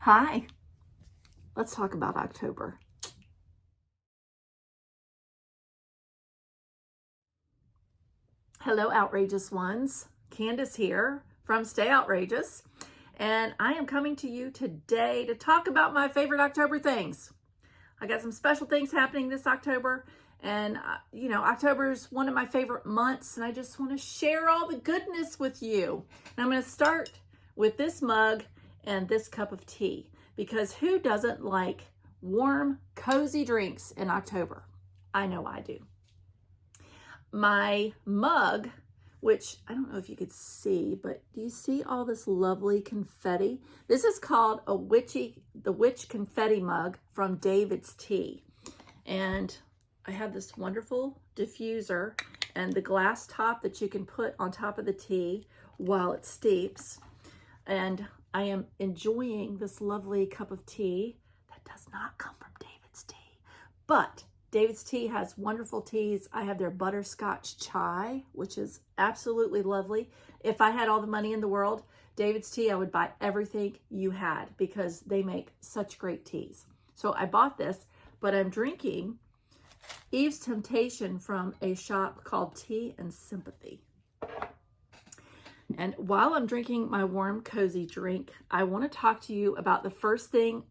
Hi, let's talk about October. Hello, outrageous ones. Candace here from Stay Outrageous, and I am coming to you today to talk about my favorite October things. I got some special things happening this October, and October is one of my favorite months, and I just want to share all the goodness with you. And I'm going to start with this mug and this cup of tea, because who doesn't like warm, cozy drinks in October? I know I do. My mug, which I don't know if you could see, but do you see all this lovely confetti? This is called the Witchy Confetti Mug from David's Tea. And I have this wonderful diffuser and the glass top that you can put on top of the tea while it steeps. And I am enjoying this lovely cup of tea that does not come from David's Tea. But David's Tea has wonderful teas. I have their butterscotch chai, which is absolutely lovely. If I had all the money in the world, David's Tea, I would buy everything you had because they make such great teas. So I bought this, but I'm drinking Eve's Temptation from a shop called Tea and Sympathy. And while I'm drinking my warm, cozy drink, I want to talk to you about the first thing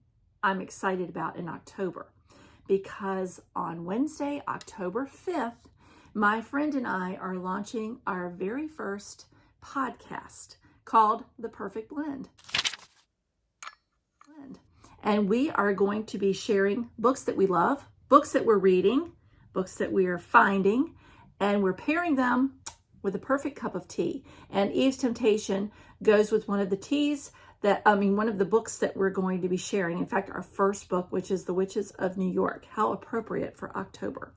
I'm excited about in October. Because on Wednesday, October 5th, my friend and I are launching our very first podcast called The Perfect Blend. And we are going to be sharing books that we love, books that we're reading, books that we are finding, and we're pairing them with a perfect cup of tea. And Eve's Temptation goes with one of the teas one of the books that we're going to be sharing. In fact, our first book, which is The Witches of New York. How appropriate for October.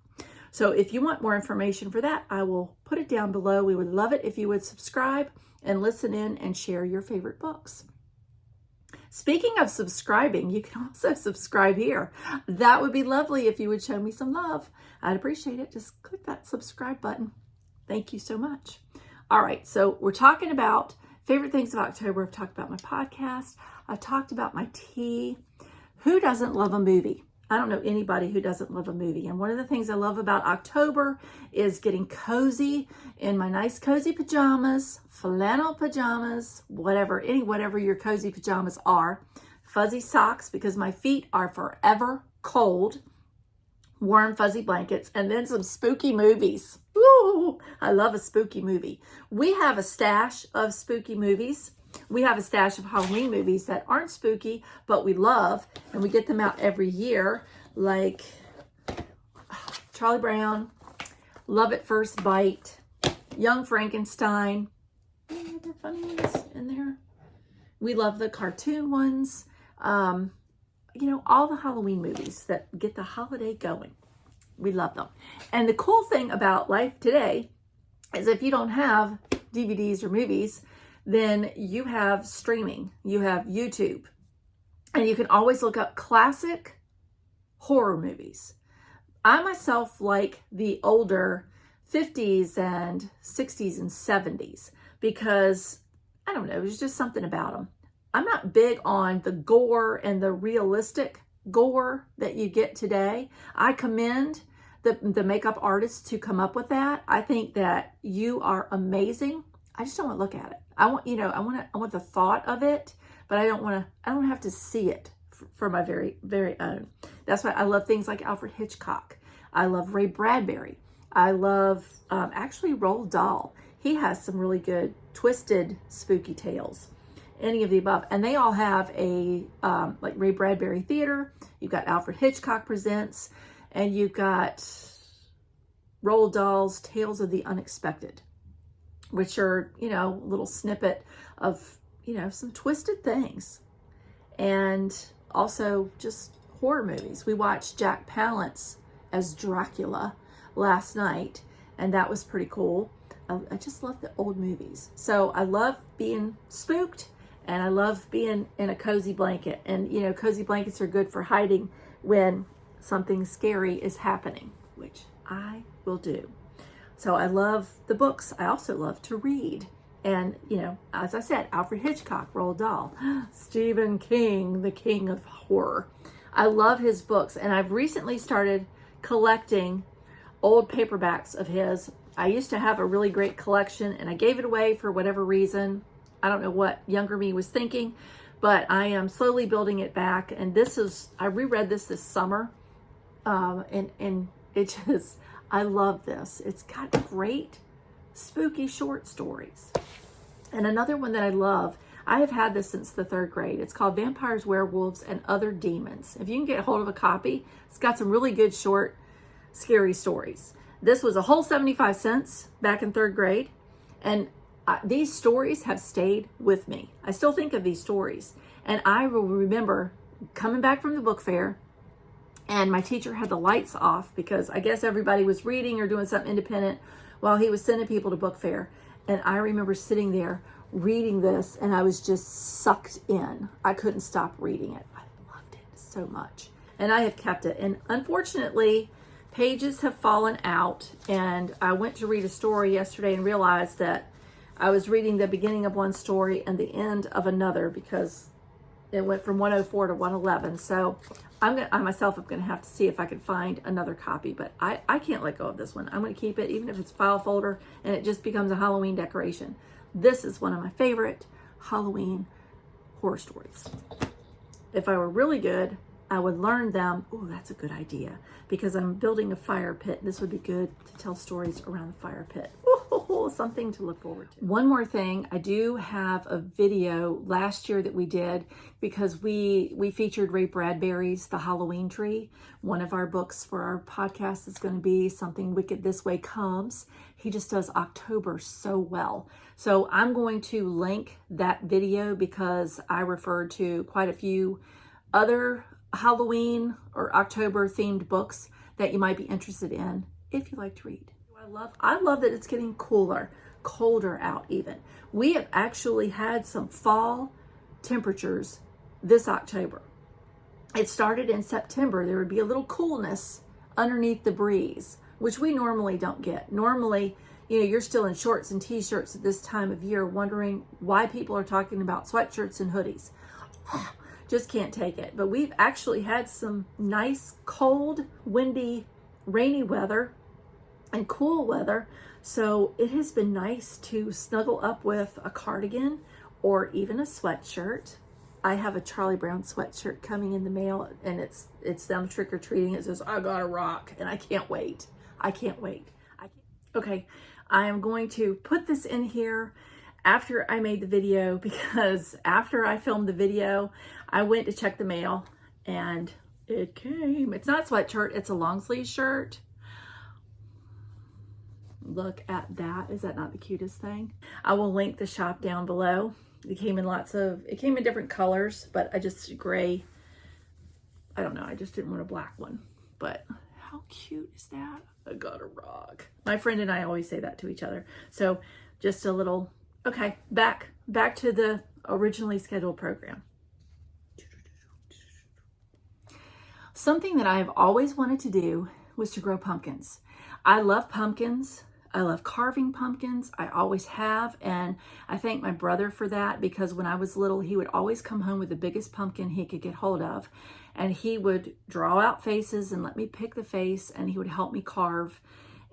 So if you want more information for that, I will put it down below. We would love it if you would subscribe and listen in and share your favorite books. Speaking of subscribing, you can also subscribe here. That would be lovely if you would show me some love. I'd appreciate it. Just click that subscribe button. Thank you so much. All right, so we're talking about favorite things of October. I've talked about my podcast. I've talked about my tea. Who doesn't love a movie? I don't know anybody who doesn't love a movie. And one of the things I love about October is getting cozy in my nice cozy pajamas, flannel pajamas, whatever your cozy pajamas are. Fuzzy socks because my feet are forever cold. Warm fuzzy blankets, and then some spooky movies. Ooh, I love a spooky movie. We have a stash of spooky movies. We have a stash of Halloween movies that aren't spooky, but we love, and we get them out every year, like Charlie Brown, Love at First Bite, Young Frankenstein. Any other funny ones in there? We love the cartoon ones. All the Halloween movies that get the holiday going. We love them. And the cool thing about life today is if you don't have DVDs or movies, then you have streaming, you have YouTube, and you can always look up classic horror movies. I myself like the older 50s and 60s and 70s because, I don't know, there's just something about them. I'm not big on the gore and the realistic gore that you get today. I commend the makeup artists who come up with that. I think that you are amazing. I just don't want to look at it. I want the thought of it, but I don't have to see it for my very, very own. That's why I love things like Alfred Hitchcock. I love Ray Bradbury. I love actually Roald Dahl. He has some really good twisted spooky tales. Any of the above. And they all have a, like Ray Bradbury Theater. You've got Alfred Hitchcock Presents. And you've got Roald Dahl's Tales of the Unexpected, which are, a little snippet of, some twisted things. And also just horror movies. We watched Jack Palance as Dracula last night, and that was pretty cool. I just love the old movies. So I love being spooked. And I love being in a cozy blanket. And, cozy blankets are good for hiding when something scary is happening, which I will do. So I love the books. I also love to read. And, you know, as I said, Alfred Hitchcock, Roald Dahl, Stephen King, the king of horror. I love his books, and I've recently started collecting old paperbacks of his. I used to have a really great collection, and I gave it away for whatever reason. I don't know what younger me was thinking, but I am slowly building it back. And I reread this summer, and it just, I love this. It's got great spooky short stories. And another one that I love, I have had this since the 3rd grade. It's called Vampires, Werewolves, and Other Demons. If you can get a hold of a copy, it's got some really good short, scary stories. This was a whole 75 cents back in 3rd grade. And these stories have stayed with me. I still think of these stories. And I will remember coming back from the book fair, and my teacher had the lights off because I guess everybody was reading or doing something independent while he was sending people to book fair. And I remember sitting there reading this, and I was just sucked in. I couldn't stop reading it. I loved it so much. And I have kept it. And unfortunately, pages have fallen out. And I went to read a story yesterday and realized that I was reading the beginning of one story and the end of another because it went from 104 to 111. So I myself am going to have to see if I can find another copy, but I can't let go of this one. I'm going to keep it, even if it's a file folder and it just becomes a Halloween decoration. This is one of my favorite Halloween horror stories. If I were really good, I would learn them. Oh, that's a good idea, because I'm building a fire pit. This would be good to tell stories around the fire pit. Ooh, something to look forward to. One more thing, I do have a video last year that we did because we featured Ray Bradbury's The Halloween Tree. One of our books for our podcast is going to be Something Wicked This Way Comes. He just does October so well. So I'm going to link that video because I referred to quite a few other Halloween or October themed books that you might be interested in if you like to read. I love that it's getting colder out even. We have actually had some fall temperatures this October. It started in September. There would be a little coolness underneath the breeze, which we normally don't get. Normally, you know, you're still in shorts and t-shirts at this time of year, wondering why people are talking about sweatshirts and hoodies. Just can't take it. But we've actually had some nice, cold, windy, rainy weather and cool weather. So it has been nice to snuggle up with a cardigan or even a sweatshirt. I have a Charlie Brown sweatshirt coming in the mail, and it's them trick-or-treating. It says, I got a rock, and I can't wait. Okay, I am going to put this in here after I made the video, because after I filmed the video, I went to check the mail and it came. It's not a sweatshirt, it's a long sleeve shirt. Look at that. Is that not the cutest thing? I will link the shop down below. It came in different colors, but I just gray. I don't know. I just didn't want a black one, but how cute is that? I got a rock. My friend and I always say that to each other. So just a little, okay, back to the originally scheduled program. Something that I have always wanted to do was to grow pumpkins. I love pumpkins. I love carving pumpkins. I always have, and I thank my brother for that, because when I was little, he would always come home with the biggest pumpkin he could get hold of, and he would draw out faces and let me pick the face, and he would help me carve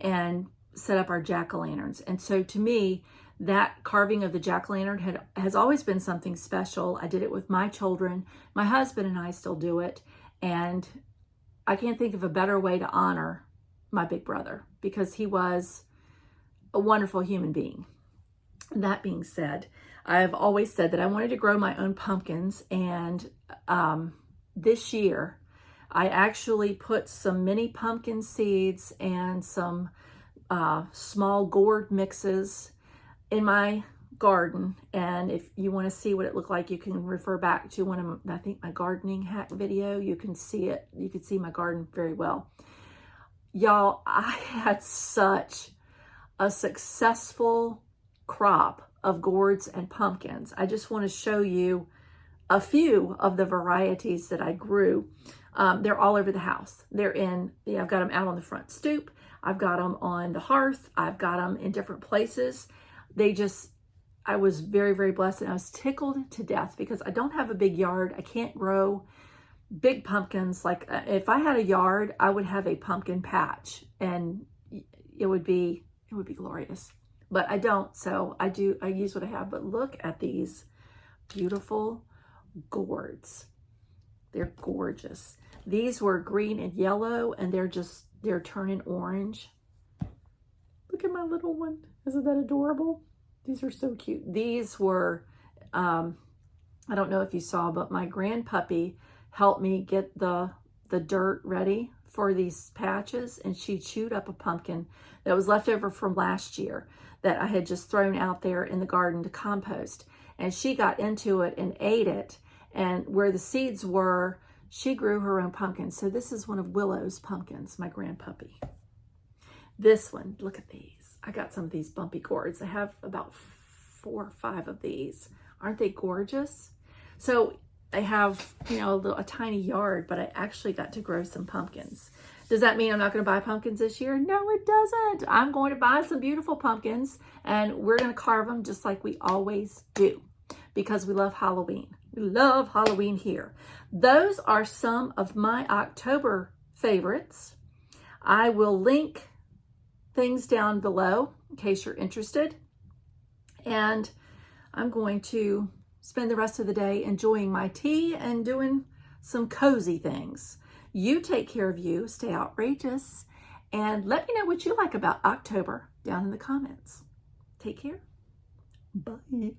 and set up our jack-o'-lanterns. And so to me, that carving of the jack-o'-lantern has always been something special. I did it with my children. My husband and I still do it, and I can't think of a better way to honor my big brother, because he was a wonderful human being. That being said, I've always said that I wanted to grow my own pumpkins, and this year I actually put some mini pumpkin seeds and some small gourd mixes in my garden. And if you want to see what it looked like, you can refer back to one of, I think, my gardening hack video. You can see it. You can see my garden very well. Y'all, I had such a successful crop of gourds and pumpkins. I just want to show you a few of the varieties that I grew. They're all over the house. I've got them out on the front stoop. I've got them on the hearth. I've got them in different places. I was very, very blessed, and I was tickled to death because I don't have a big yard. I can't grow big pumpkins. Like if I had a yard, I would have a pumpkin patch, and it would be glorious. But I don't, so I use what I have. But look at these beautiful gourds. They're gorgeous. These were green and yellow, and they're turning orange. Look at my little one. Isn't that adorable? These are so cute. These were, I don't know if you saw, but my grandpuppy helped me get the dirt ready for these patches, and she chewed up a pumpkin that was left over from last year that I had just thrown out there in the garden to compost. And she got into it and ate it. And where the seeds were, she grew her own pumpkin. So this is one of Willow's pumpkins, my grandpuppy. This one, look at these. I got some of these bumpy gourds. I have about 4 or 5 of these. Aren't they gorgeous? So I have, you know, a tiny yard, but I actually got to grow some pumpkins. Does that mean I'm not going to buy pumpkins this year? No, it doesn't. I'm going to buy some beautiful pumpkins, and we're going to carve them just like we always do because we love Halloween. We love Halloween here. Those are some of my October favorites. I will link things down below in case you're interested. And I'm going to spend the rest of the day enjoying my tea and doing some cozy things. You take care of you, stay outrageous, and let me know what you like about October down in the comments. Take care. Bye.